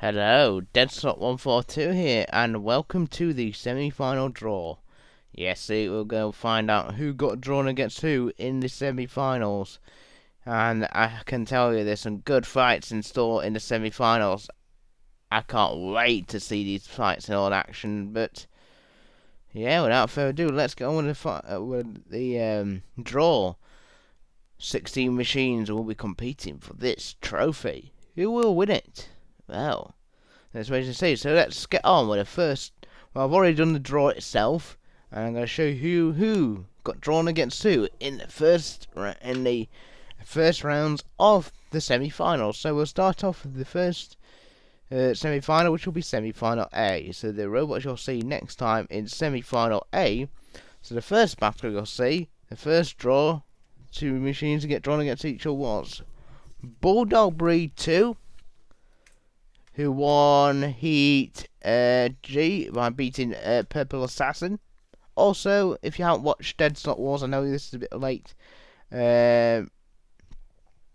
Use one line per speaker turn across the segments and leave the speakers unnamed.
Hello, Deadsalot 142 here, and welcome to the semi-final draw. Yes, we'll go find out who got drawn against who in the semi-finals. And I can tell you there's some good fights in store in the semi-finals. I can't wait to see these fights in all action, but yeah, without further ado, let's get on with the draw. 16 machines will be competing for this trophy. Who will win it? Well, that's what to see. So let's get on with the first. Well, I've already done the draw itself, and I'm going to show you who got drawn against who in the first rounds of the semi-finals. So we'll start off with the first semi-final, which will be semi-final A. So the robots you'll see next time in semi-final A. So the first battle you'll see, the first draw, two machines to get drawn against each other was Bulldog Breed 2, who won Heat G by beating Purple Assassin. Also, if you haven't watched Deadsalot Wars, I know this is a bit late.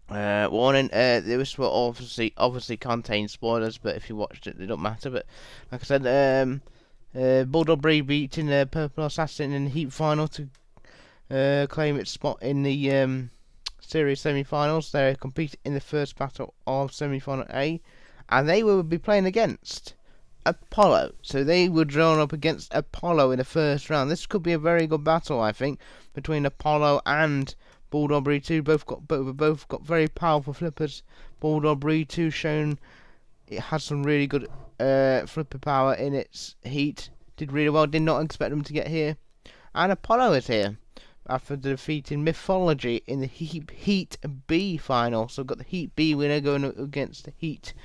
Warning, this will obviously contain spoilers, but if you watched it, they don't matter. But like I said, Bulldog Breed beating Purple Assassin in the Heat final to claim its spot in the series semi-finals. They compete in the first battle of semi-final A, and they will be playing against Apollo. So they were drawn up against Apollo in the first round. This could be a very good battle, I think, between Apollo and Bulldog Breed 2. Both got very powerful flippers. Bulldog Breed 2 shown it has some really good flipper power in its heat. Did really well. Did not expect them to get here. And Apollo is here after defeating Mythology in the Heat B final. So we've got the Heat B winner going against the Heat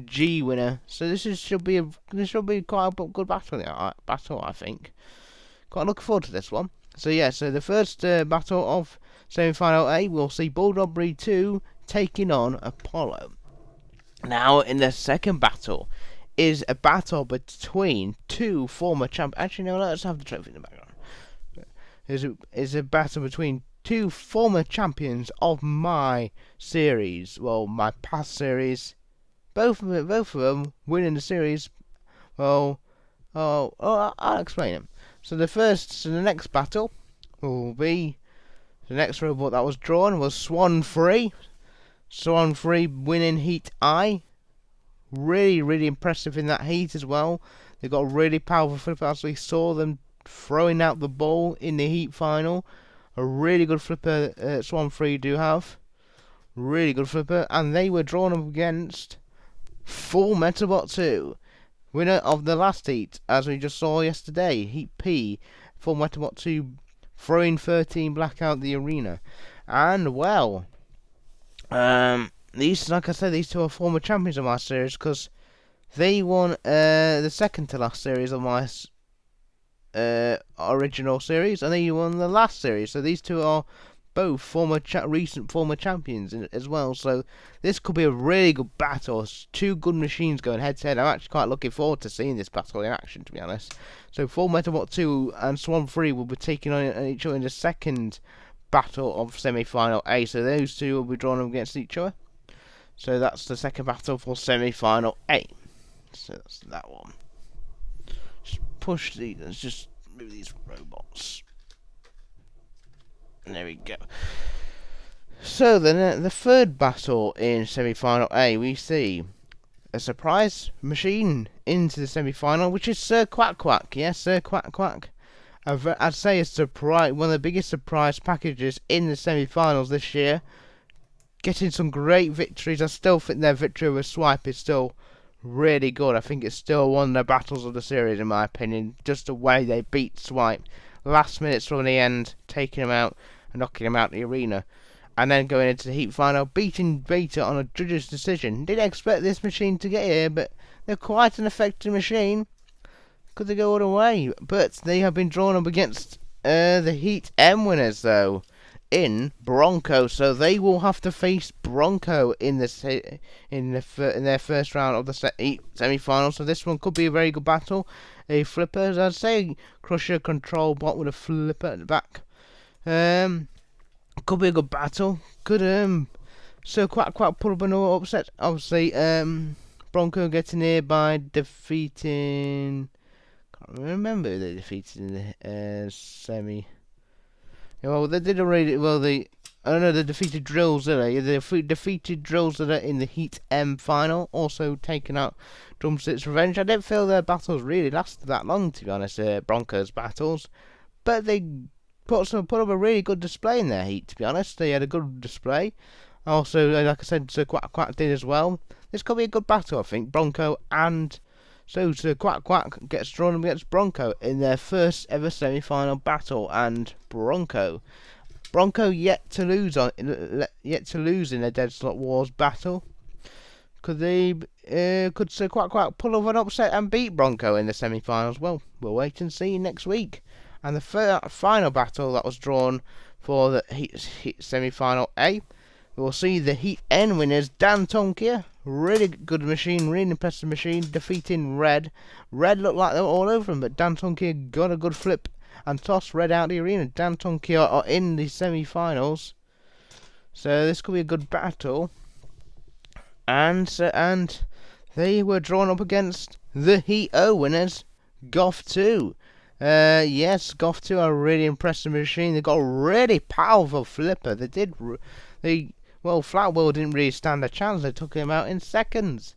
G winner. So this should be quite a good battle, I think. Quite looking forward to this one. So yeah, so the first battle of semi-final A, we'll see Bulldog Breed 2 taking on Apollo. Now in the second battle is a battle between two former champions. Actually, no, let's have the trophy in the background. Is a battle between two former champions of my series. Well, my past series. Both of them winning the series. Well, I'll explain them. So the next battle will be the next robot that was drawn was Swan 3. Swan 3 winning Heat I. Really impressive in that heat as well. They got a really powerful flipper, as we saw them throwing out the ball in the Heat final. A really good flipper Swan 3 do have. Really good flipper, and they were drawn up against Full Metabot 2, winner of the last heat, as we just saw yesterday. Heat P, Full Metabot 2 throwing 13 black out the arena. And well, these, like I said, these two are former champions of my series, because they won the second to last series of my original series, and they won the last series. So these two are both recent former champions as well. So this could be a really good battle. It's two good machines going head to head. I'm actually quite looking forward to seeing this battle in action, to be honest. So Full Metabot 2 and Swan 3 will be taking on each other in the second battle of semi-final A. So those two will be drawn up against each other. So that's the second battle for semi-final A. So that's that one. Let's just move these robots. And there we go. So then the third battle in semi-final A, we see a surprise machine into the semi-final, which is Sir Quack Quack. Yes, Sir Quack Quack. I'd say it's one of the biggest surprise packages in the semi-finals this year. Getting some great victories. I still think their victory with Swipe is still really good. I think it's still one of the battles of the series, in my opinion. Just the way they beat Swipe. Last minutes from the end, taking him out and knocking him out the arena. And then going into the Heat final, beating Beta on a judge's decision. Didn't expect this machine to get here, but they're quite an effective machine. Could they go all the way? But they have been drawn up against the Heat M winners, though, in Bronco. So they will have to face Bronco in their first round of the semi-final. So this one could be a very good battle. A flipper, as I'd say, Crusher control bot with a flipper at the back. Could be a good battle. Could Sir Quack Quack put up an upset. Obviously, Bronco getting here by defeating... can't remember who they defeated in the semi. Yeah, well, they did already... well, I don't know, they defeated Drillzilla. They defeated Drillzilla in the Heat M final. Also taking out Drumstick's Revenge. I didn't feel their battles really lasted that long, to be honest, Broncos battles. But they put up a really good display in their heat, to be honest. They had a good display. Also, like I said, Sir Quack Quack did as well. This could be a good battle, I think. Bronco and... so Sir Quack Quack gets drawn up against Bronco in their first ever semi-final battle. And Bronco yet to lose in a Deadsalot Wars battle. Could Sir Quack Quack pull off an upset and beat Bronco in the semi-finals? Well, we'll wait and see next week. And the final battle that was drawn for the Heat semi-final A, we'll see the Heat N winners, Dan Tonkia, really good machine, really impressive machine, defeating Red. Red looked like they were all over him, but Dan Tonkia got a good flip and tossed Red out the arena. Dan Tonkia are in the semi-finals, so this could be a good battle. And they were drawn up against the Heat O winners, Goth 2. Yes, Goth 2 are a really impressive machine. They got a really powerful flipper. Well, Flatwell didn't really stand a chance. They took him out in seconds.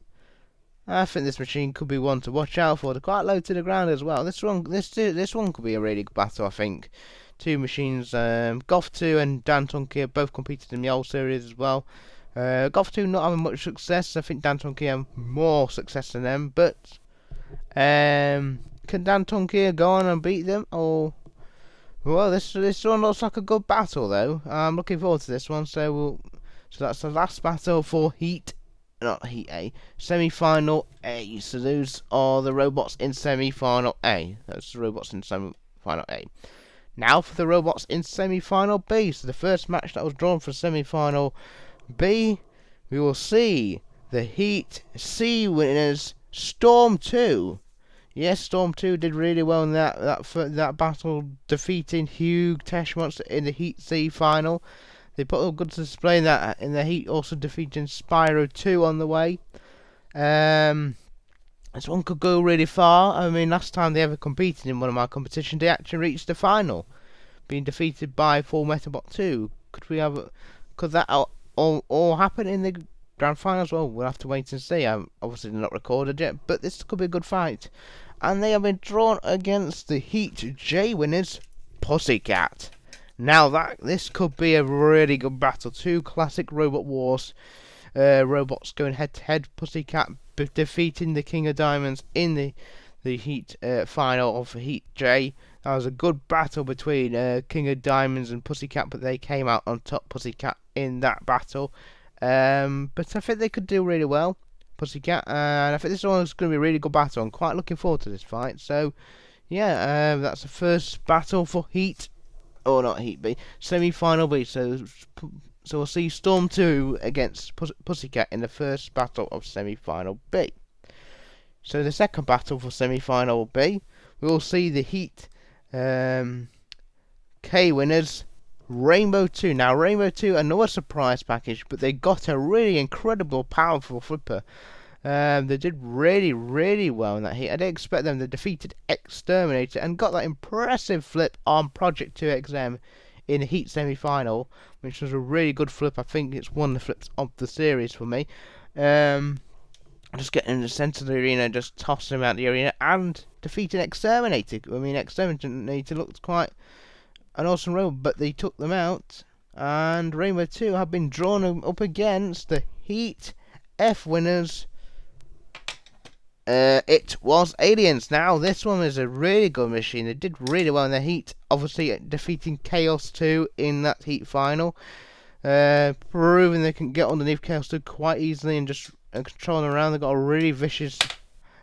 I think this machine could be one to watch out for. They're quite low to the ground as well. This one could be a really good battle, I think. Two machines, Goth 2 and Dan Tonkia both competed in the old series as well. Goth 2 not having much success. I think Dan Tonkia have more success than them. But can Dan Tonkia go on and beat them? Or well, this one looks like a good battle though. I'm looking forward to this one. So that's the last battle for not Heat A, semi-final A. So those are the robots in semi-final A. That's the robots in semi-final A. Now for the robots in semi-final B. So the first match that was drawn for semi-final B, we will see the Heat C winners, Storm 2. Yes, Storm 2 did really well in that battle, defeating Hugh Tesh in the Heat C final. They put a good display in the Heat, also defeating Spyro 2 on the way. This one could go really far. I mean, last time they ever competed in one of my competitions, they actually reached the final, being defeated by Full Metabot 2. Could that all happen in the grand finals? Well, we'll have to wait and see. I'm obviously not recorded yet, but this could be a good fight. And they have been drawn against the Heat J winners, Pussycat. Now this could be a really good battle. Two classic Robot Wars robots going head to head. Pussycat defeating the King of Diamonds in the Heat final of Heat J. That was a good battle between King of Diamonds and Pussycat, but they came out on top, Pussycat, in that battle. But I think they could do really well, Pussycat, and I think this one is going to be a really good battle. I'm quite looking forward to this fight. So yeah, that's the first battle for Heat, or not Heat B, semi-final B. So we'll see Storm 2 against Pussycat in the first battle of semi-final B. So the second battle for semi-final B, we will see the Heat K winners, Rainbow 2. Now Rainbow 2, another surprise package, but they got a really incredible, powerful flipper. They did really, really well in that heat. I didn't expect them. They defeated Exterminator and got that impressive flip on Project 2XM in the Heat semi-final, which was a really good flip. I think it's one of the flips of the series for me. Just getting in the centre of the arena, just tossing him out the arena, and defeating Exterminator. I mean, Exterminator looked quite an awesome robot, but they took them out. And Rainbow 2 have been drawn up against the Heat F winners. It was Aliens. Now this one is a really good machine. They did really well in the Heat, obviously defeating Chaos 2 in that Heat final, proving they can get underneath Chaos 2 quite easily and just control them around. They've got a really vicious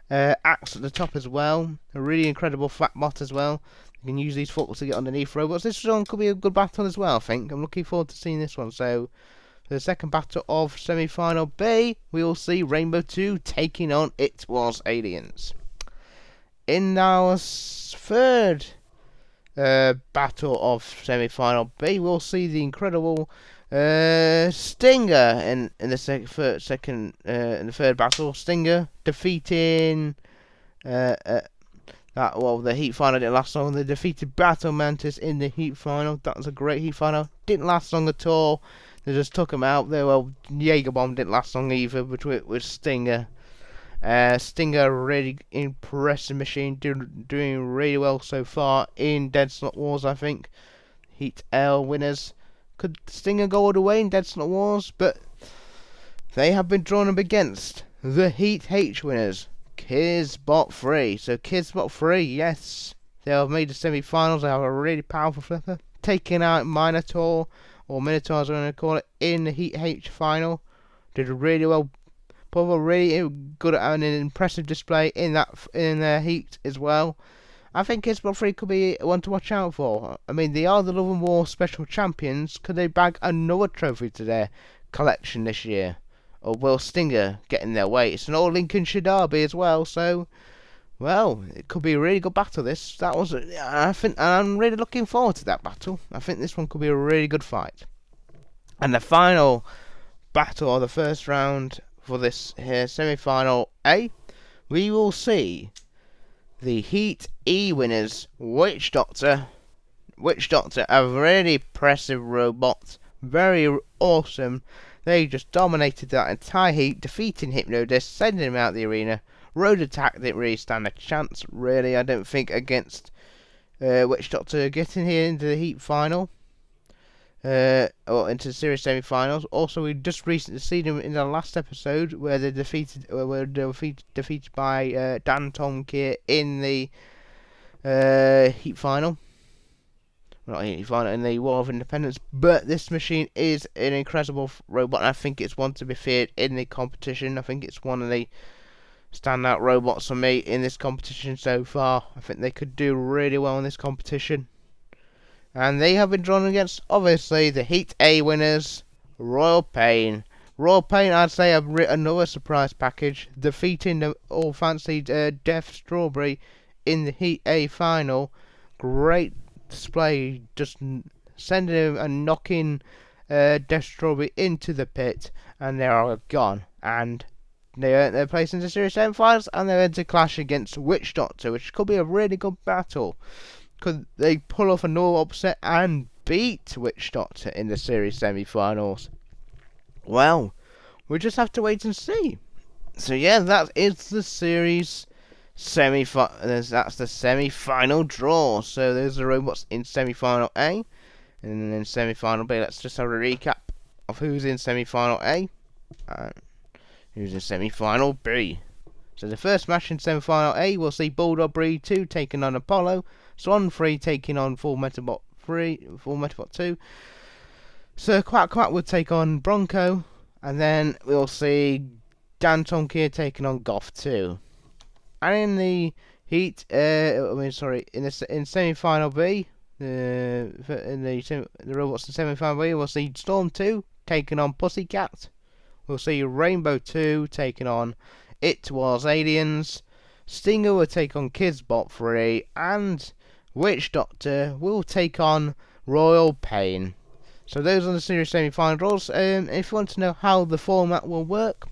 axe at the top as well, a really incredible flat bot as well. You can use these forks to get underneath robots. This one could be a good battle as well, I think. I'm looking forward to seeing this one. So for the second battle of semi-final B, we will see Rainbow 2 taking on It Was Aliens. In our third battle of semi-final B, we'll see the incredible Stinger in the third battle. Stinger defeating the heat final didn't last long. They defeated Battle Mantis in the heat final. That was a great heat final. Didn't last long at all. They just took him out. Jaeger Bomb didn't last long either, but with Stinger. Stinger, really impressive machine, doing really well so far in Deadsalot Wars, I think. Heat L winners. Could Stinger go all the way in Deadsalot Wars? But they have been drawn up against the Heat H winners, Kizbot 3. So Kizbot 3, yes, they have made the semi-finals. They have a really powerful flipper, taking out Minotaur, or Minotaur as I'm going to call it, in the Heat H final. Did really well. Probably really good at an impressive display in the Heat as well. I think Kizbot 3 could be one to watch out for. I mean, they are the Love and War Special Champions. Could they bag another trophy to their collection this year? Or will Stinger get in their way? It's an all Lincolnshire derby as well, so well, it could be a really good battle. I'm really looking forward to that battle. I think this one could be a really good fight. And the final battle of the first round for this here semi-final A, we will see the Heat E winners, Witch Doctor. Witch Doctor, a really impressive robot, very awesome. They just dominated that entire heat, defeating Hypnodisc, sending him out of the arena. Road Attack didn't really stand a chance, really, I don't think, against Witch Doctor getting here into the heat final. Or into the series semi-finals. Also, we just recently seen them in the last episode where they were defeated by Dan Tomkier in the heat final. Not heat final, in the War of Independence. But this machine is an incredible robot, and I think it's one to be feared in the competition. I think it's one of the standout robots for me in this competition so far. I think they could do really well in this competition. And they have been drawn against, obviously, the Heat A winners, Royal Pain. Royal Pain, I'd say, have another surprise package, defeating the all-fancied Death Strawberry in the Heat A final. Great display, just sending him and knocking Death Strawberry into the pit, and they are gone. And they earned their place in the series semi-finals, and they're going to clash against Witch Doctor, which could be a really good battle. Could they pull off a another upset and beat Witch Doctor in the series semi-finals? Well, we'll just have to wait and see. So yeah, that is the series that's the semi-final draw. So there's the robots in semi-final A, and then in semi-final B. Let's just have a recap of who's in semi-final A and who's in semi-final B. So the first match in semi-final A, we'll see Bulldog Breed 2 taking on Apollo, Swan 3 taking on Full Metabot 2. Sir Quack Quack would take on Bronco, and then we'll see Dan Tomkier taking on Goth 2. And in the heat, in semi-final B, the robots in semi-final B, we'll see Storm 2 taking on Pussycat. We'll see Rainbow 2 taking on It Was Aliens. Stinger will take on Kizbot 3, and Witch Doctor will take on Royal Pain. So those are the series semi-final draws. If you want to know how the format will work,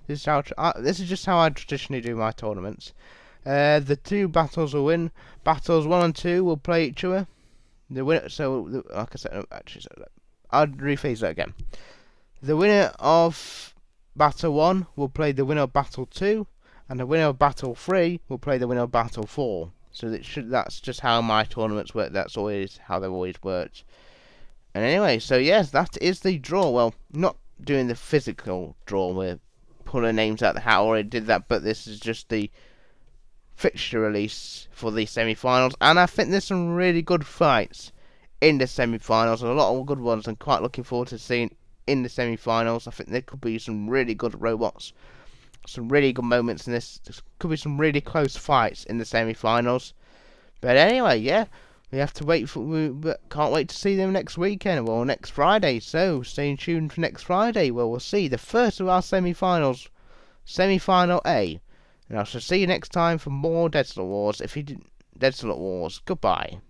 this is just how I traditionally do my tournaments. The two battles will win. Battles 1 and 2 will play each other. The winner. Like I said, I'll rephrase that again. The winner of Battle 1 will play the winner of Battle 2, and the winner of Battle 3 will play the winner of Battle 4. So that's just how my tournaments work. That's always how they've always worked. And anyway, so yes, that is the draw. Well, not doing the physical draw. We're pulling names out of the hat. I already did that, but this is just the fixture release for the semi-finals. And I think there's some really good fights in the semi-finals. A lot of good ones. I'm quite looking forward to seeing in the semi-finals. I think there could be some really good robots. Some really good moments in this. There could be some really close fights in the semi-finals. But anyway, yeah, we have to wait can't wait to see them next weekend, well, next Friday. So stay tuned for next Friday, where we'll see the first of our semi-finals, semi-final A. And I shall see you next time for more Deadsalot Wars. Deadsalot Wars. Goodbye.